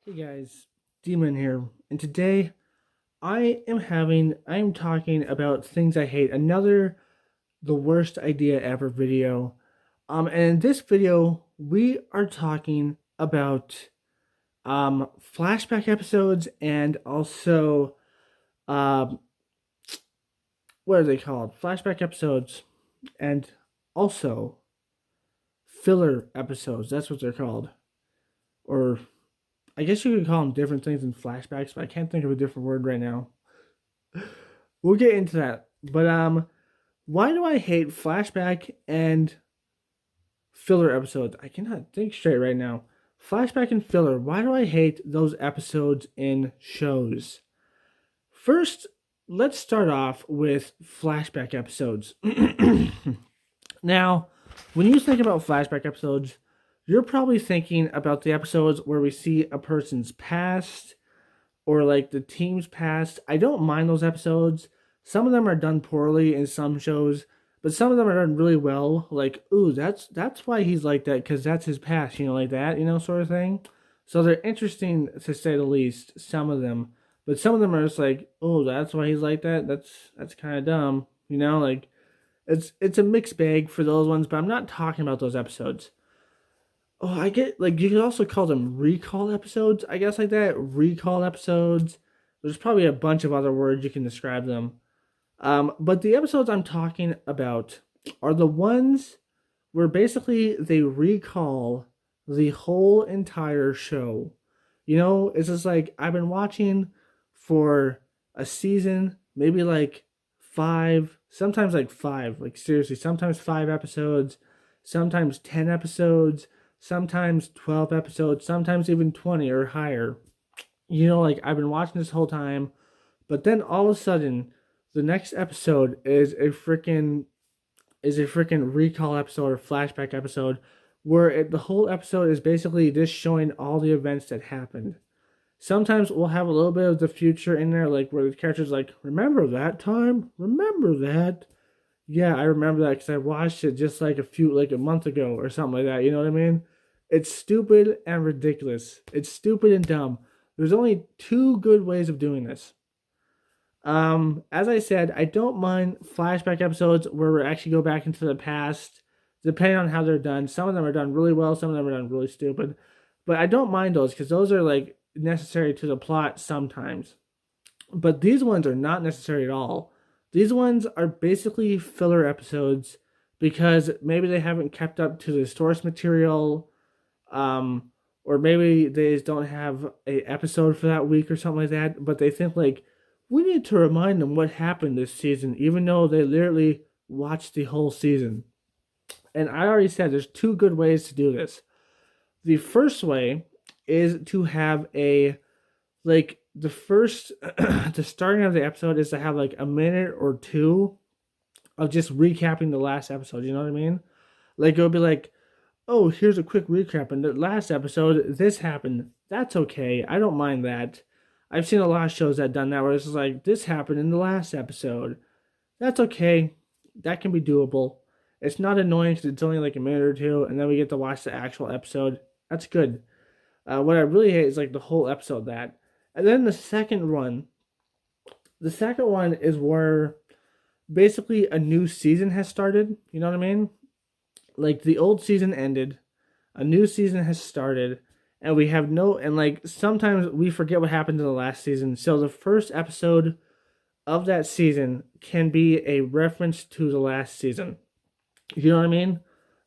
Hey guys, Demon here, and today I'm talking about things I hate. Another the worst idea ever video. And in this video we are talking about flashback episodes and also um what are they called? Flashback episodes and also filler episodes. That's what they're called. Or I guess you could call them different things than flashbacks, but I can't think of a different word right now. We'll get into that. But why do I hate flashback and filler episodes? I cannot think straight right now. Flashback and filler. Why do I hate those episodes in shows? First, let's start off with flashback episodes. Now, when you think about flashback episodes, you're probably thinking about the episodes where we see a person's past or like the team's past. I don't mind those episodes. Some of them are done poorly in some shows, but some of them are done really well. Like, ooh, that's why he's like that because that's his past, like that, sort of thing. So they're interesting to say the least. Some of them, but some of them are just like, oh, that's why he's like that. That's kind of dumb, like it's a mixed bag for those ones. But I'm not talking about those episodes. Oh, I get like you could also call them recall episodes, I guess like that. Recall episodes. There's probably a bunch of other words you can describe them. But the episodes I'm talking about are the ones where basically they recall the whole entire show. It's just like I've been watching for a season, maybe like five, sometimes like five, like seriously, sometimes 5 episodes, sometimes 10 episodes, sometimes 12 episodes, sometimes even 20 or higher. Like I've been watching this whole time, but then all of a sudden, the next episode is a freaking recall episode or flashback episode where the whole episode is basically just showing all the events that happened. Sometimes we'll have a little bit of the future in there, like where the character's like, "Remember that time? Remember that?" Yeah, I remember that because I watched it just like a month ago or something like that. You know what I mean? It's stupid and ridiculous. It's stupid and dumb. There's only two good ways of doing this. As I said, I don't mind flashback episodes where we actually go back into the past, depending on how they're done. Some of them are done really well, some of them are done really stupid. But I don't mind those because those are like necessary to the plot sometimes. But these ones are not necessary at all. These ones are basically filler episodes because maybe they haven't kept up to the source material, or maybe they just don't have a episode for that week or something like that. But they think like we need to remind them what happened this season, even though they literally watched the whole season. And I already said there's two good ways to do this. The first way is to have a like the first the starting of the episode is to have like a minute or two of just recapping the last episode. You know what I mean? Like it'll be like, oh, here's a quick recap. In the last episode, this happened. That's okay. I don't mind that. I've seen a lot of shows that done that where it's just like this happened in the last episode. That's okay. That can be doable. It's not annoying because it's only like a minute or two, and then we get to watch the actual episode. That's good. What I really hate is like the whole episode that. And then the second one is where basically a new season has started. You know what I mean? Like the old season ended, a new season has started, and we have no, and like sometimes we forget what happened in the last season. So the first episode of that season can be a reference to the last season. You know what I mean?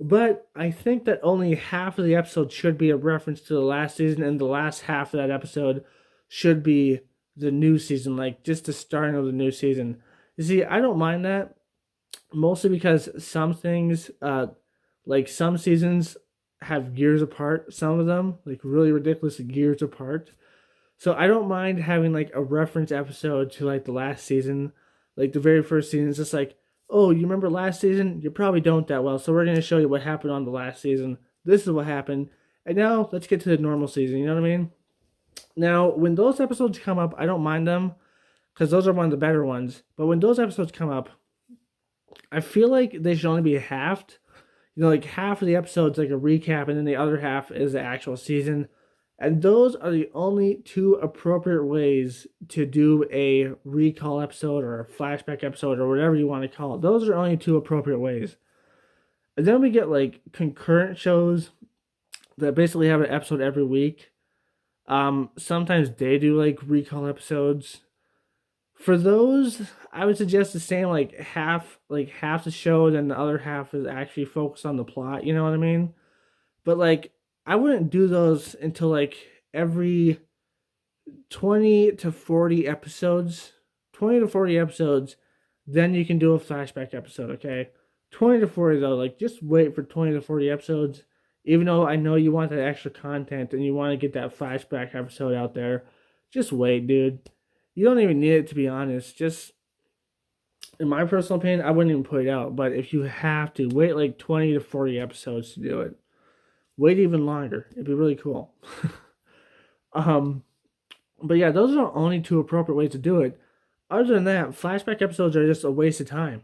But I think that only half of the episode should be a reference to the last season, and the last half of that episode should be the new season, like just the starting of the new season. You see, I don't mind that mostly because some things, like some seasons have years apart, some of them, like really ridiculous years apart. So I don't mind having like a reference episode to like the last season, like the very first season. It's just like, oh, you remember last season? You probably don't that well. So we're going to show you what happened on the last season. This is what happened. And now let's get to the normal season. You know what I mean? Now, when those episodes come up, I don't mind them because those are one of the better ones. But when those episodes come up, I feel like they should only be halved. Like half of the episode's like a recap, and then the other half is the actual season. And those are the only two appropriate ways to do a recall episode or a flashback episode or whatever you want to call it. Those are only two appropriate ways. And then we get like concurrent shows that basically have an episode every week. Sometimes they do like recall episodes. For those, I would suggest the same like half the show, then the other half is actually focused on the plot. You know what I mean? But like I wouldn't do those until like every 20 to 40 episodes. 20 to 40 episodes, then you can do a flashback episode, okay? 20 to 40 though, like just wait for 20 to 40 episodes. Even though I know you want that extra content and you want to get that flashback episode out there, just wait, dude. You don't even need it, to be honest. Just in my personal opinion, I wouldn't even put it out. But if you have to, wait like 20 to 40 episodes to do it. Wait even longer. It'd be really cool. um, but yeah, those are the only two appropriate ways to do it. Other than that, flashback episodes are just a waste of time.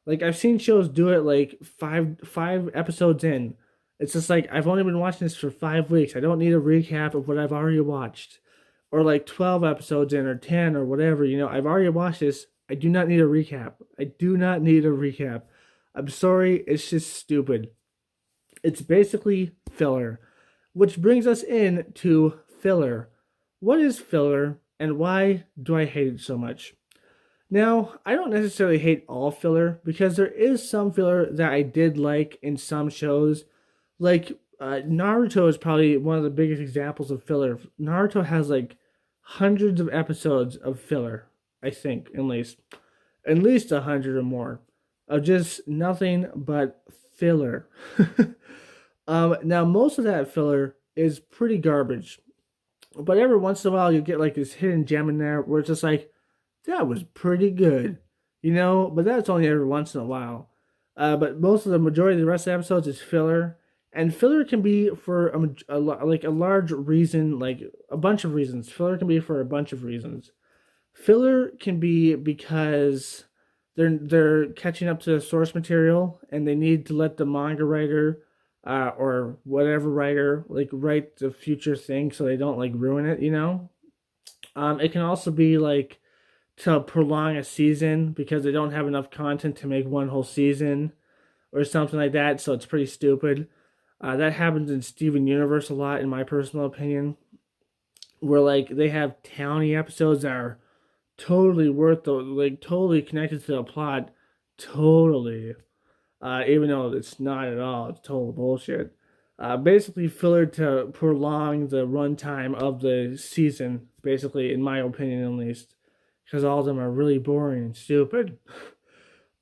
Like I've seen shows do it like five episodes in. It's just like I've only been watching this for 5 weeks. I don't need a recap of what I've already watched. Or like 12 episodes in or 10 or whatever, I've already watched this. I do not need a recap. I do not need a recap. I'm sorry, it's just stupid. It's basically filler. Which brings us in to filler. What is filler and why do I hate it so much? Now, I don't necessarily hate all filler because there is some filler that I did like in some shows. Like Naruto is probably one of the biggest examples of filler. Naruto has like hundreds of episodes of filler, I think, at least 100 or more of just nothing but filler. Now most of that filler is pretty garbage, but every once in a while you get like this hidden gem in there where it's just like that was pretty good, But that's only every once in a while. But most of the majority of the rest of the episodes is filler. And filler can be for like a large reason, like a bunch of reasons. Filler can be for a bunch of reasons. Filler can be because they're catching up to the source material and they need to let the manga writer or whatever writer like write the future thing so they don't like ruin it. It can also be like to prolong a season because they don't have enough content to make one whole season or something like that. So it's pretty stupid. That happens in Steven Universe a lot, in my personal opinion, where like they have towny episodes that are totally totally connected to the plot, totally. Even though it's not at all, it's total bullshit. Basically, filler to prolong the runtime of the season, basically, in my opinion at least, because all of them are really boring and stupid.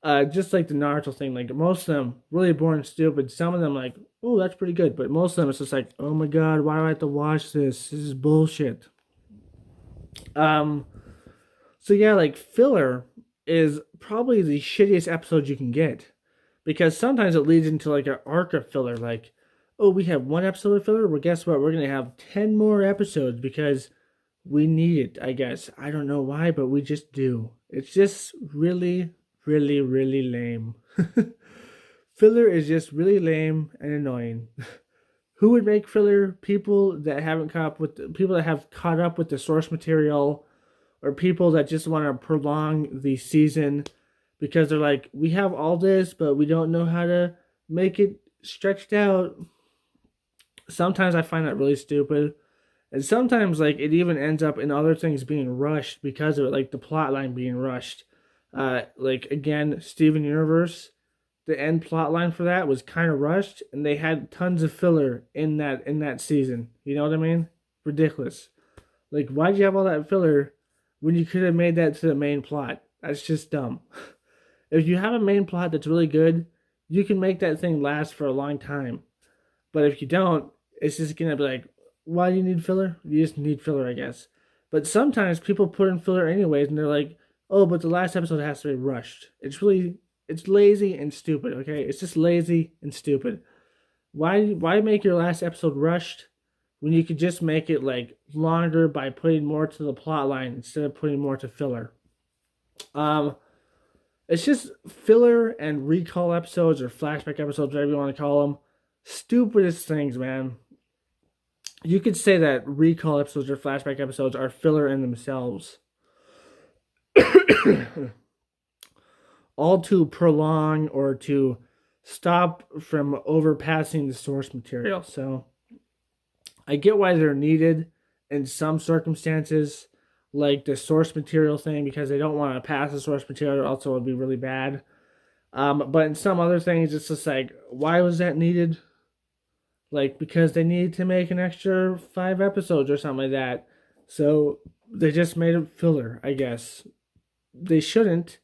Just like the Naruto thing, like most of them really boring and stupid. Some of them like, oh, that's pretty good, but most of them it's just like, oh my god, why do I have to watch this? This is bullshit. So yeah, like filler is probably the shittiest episode you can get because sometimes it leads into like an arc of filler. Like, oh, we have one episode of filler. Well, guess what? We're gonna have 10 more episodes because we need it. I guess I don't know why, but we just do. It's just really, really, really lame. Filler is just really lame and annoying. Who would make filler? People that have caught up with the source material, or people that just want to prolong the season because they're like, we have all this, but we don't know how to make it stretched out. Sometimes I find that really stupid. And sometimes like it even ends up in other things being rushed because of it, like the plot line being rushed. Like again, Steven Universe, the end plot line for that was kind of rushed, and they had tons of filler in that season. You know what I mean? Ridiculous. Like, why'd you have all that filler when you could have made that to the main plot? That's just dumb. If you have a main plot that's really good, you can make that thing last for a long time. But if you don't, it's just gonna be like, why do you need filler? You just need filler, I guess. But sometimes people put in filler anyways, and they're like, oh, but the last episode has to be rushed. It's lazy and stupid, okay? It's just lazy and stupid. Why make your last episode rushed when you could just make it like longer by putting more to the plot line instead of putting more to filler? It's just filler and recall episodes or flashback episodes, whatever you want to call them. Stupidest things, man. you could say that recall episodes or flashback episodes are filler in themselves, all to prolong or to stop from overpassing the source material. So I get why they're needed in some circumstances, like the source material thing, because they don't want to pass the source material, also it would be really bad. But in some other things, it's just like, why was that needed? Like, because they needed to make an extra 5 episodes or something like that. So they just made it filler, I guess. They shouldn't.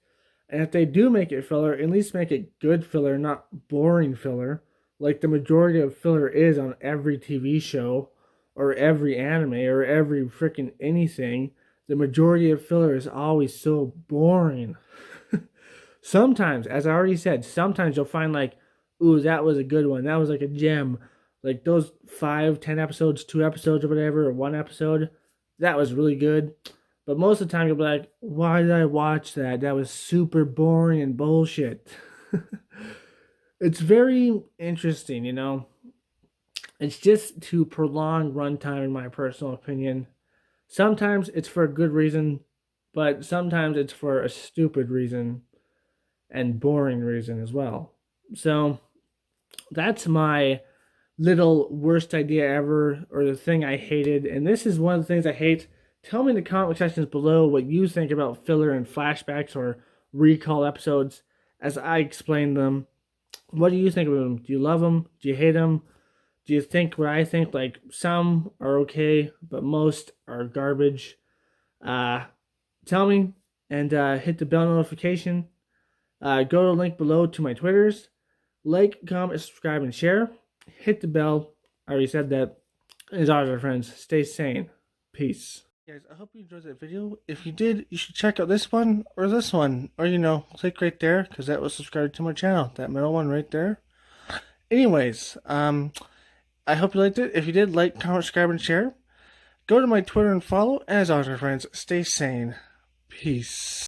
And if they do make it filler, at least make it good filler, not boring filler, like the majority of filler is on every TV show or every anime or every freaking anything. The majority of filler is always so boring. Sometimes, as I already said, sometimes you'll find like, ooh, that was a good one. That was like a gem. Like those 5, 10 episodes, 2 episodes or whatever, or 1 episode, that was really good. But most of the time you'll be like, why did I watch that? That was super boring and bullshit. It's very interesting, you know. It's just to prolong runtime, in my personal opinion. Sometimes it's for a good reason, but sometimes it's for a stupid reason and boring reason as well. So that's my little worst idea ever, or the thing I hated. And this is one of the things I hate. Tell me in the comment sections below what you think about filler and flashbacks or recall episodes as I explain them. What do you think of them? Do you love them? Do you hate them? Do you think what I think? Like, some are okay, but most are garbage. Uh, Tell me, and hit the bell notification. Go to the link below to my Twitters. Like, comment, subscribe, and share. Hit the bell. I already said that. As always, my friends, stay sane. Peace. Guys, I hope you enjoyed that video. If you did, you should check out this one or this one. Or, you know, click right there, because that will subscribe to my channel. That middle one right there. Anyways, I hope you liked it. If you did, like, comment, subscribe, and share. Go to my Twitter and follow. As always, my friends, stay sane. Peace.